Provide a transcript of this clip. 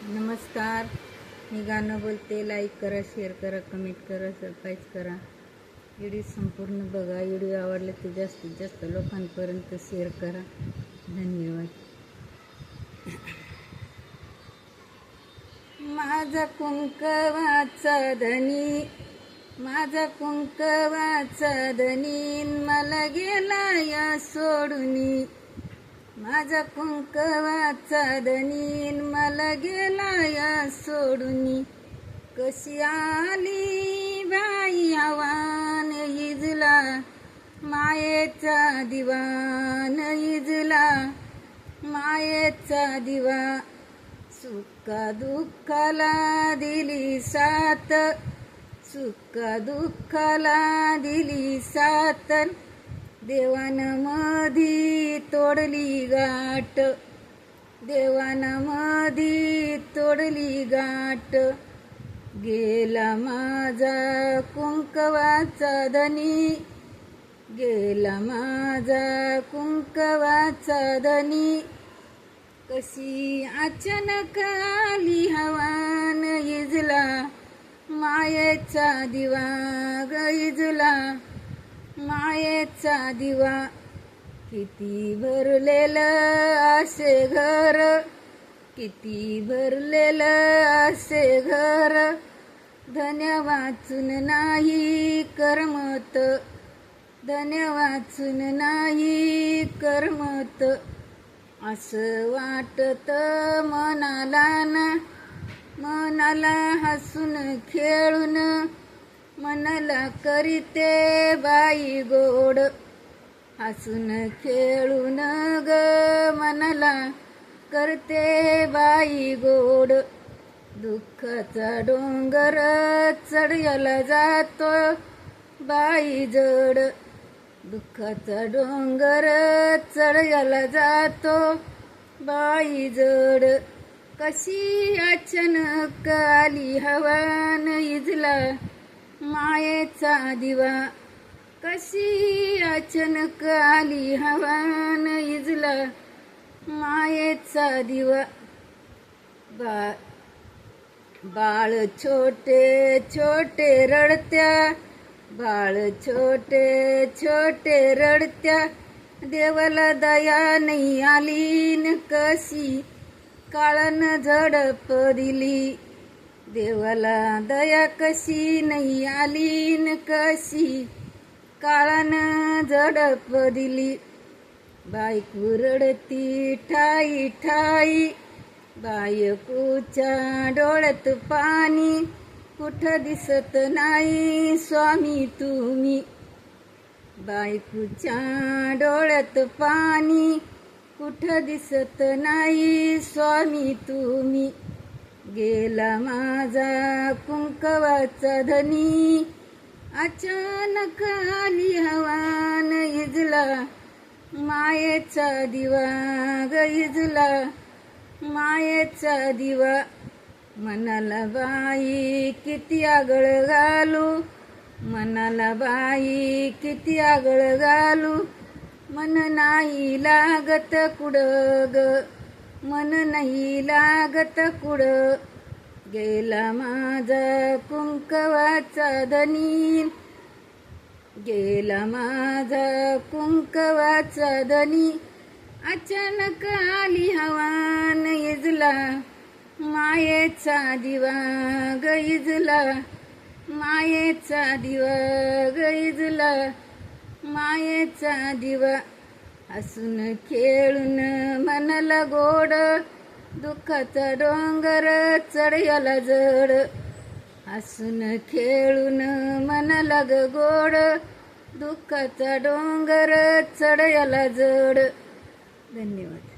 नमस्कार, मी गाणं बोलते. लाईक करा, शेअर करा, कमेंट करा, सबस्क्राईब करा. व्हिडिओ संपूर्ण बघा. व्हिडिओ आवडले तर जास्तीत जास्त लोकांपर्यंत शेअर करा. धन्यवाद. माझा कुंकवाचा धनी, माझा कुंकवाचा धनी, मला गेला या सोडूनी. माझा कुंकवाचा धनी, मला गेला या सोडूनी. कशी आली बाई आव्हान इजला, मायेचा दिवान इजला, मायेचा दिवा. सुखा दुःखाला दिली साथ, सुखा दुःखाला दिली साथ. देवान मधी तोडली गाठ, देवान मधी तोडली गाठ. गेला माझा कुंकवाचा धनी, गेला माझा कुंकवाचा धनी. कशी अचानक आली हवान इजला, मायेचा दिवा ग इजला, मायेचा दिवा. किती भरलेलं असे घर, किती भरलेलं असे घर. धन्य वाचून नाही करमत, धन्य वाचून नाही करमत. असं वाटत मनाला ना, मनाला हसून खेळून. मनाला करीते बाई गोड, हसून खेळून ग मनाला करते बाई गोड. दुःखाचा डोंगर चढायला जातो बाई जड, दुःखाचा डोंगर चढायला जातो बाई जड. कशी अचानक आली हवान इजला, मायेचा दिवा. कशी अचानक आली हवान इजला, मायेचा दिवा. बाळ छोटे छोटे रडत्या, बाळ छोटे छोटे रडत्या. देवाला दया नाही आली न कशी काळान झडप दिली. देवाला दया कशी नाही आली न कशी काळानं झडप दिली. बायको रडती ठाई ठाई, बायकोच्या डोळ्यात पाणी. कुठं दिसत नाही स्वामी तुम्ही, बायकोच्या डोळ्यात पाणी. कुठं दिसत नाही स्वामी तुम्ही. गेला माझा कुंकवाचा धनी, अचानक आली हवान इजला, मायेचा दिवा ग इजला, मायेचा दिवा. मनाला बाई किती आगळ घालू, मनाला बाई किती आगळ घालू. मन नाही लागत कुड ग, मन नाही लागत कुड. गेला माझा कुंकवाचा धनी, गेला माझा कुंकवाचा धनी. अचानक आली हवान इजला, मायेचा दिवा ग इजला, मायेचा दिवा ग इजला, मायेचा दिवा. हसून खेळून मनाला गोड, दुःखाचा डोंगर चढायला जड. हसून खेळून मनाला गोड, दुःखाचा डोंगर चढायला जड. धन्यवाद.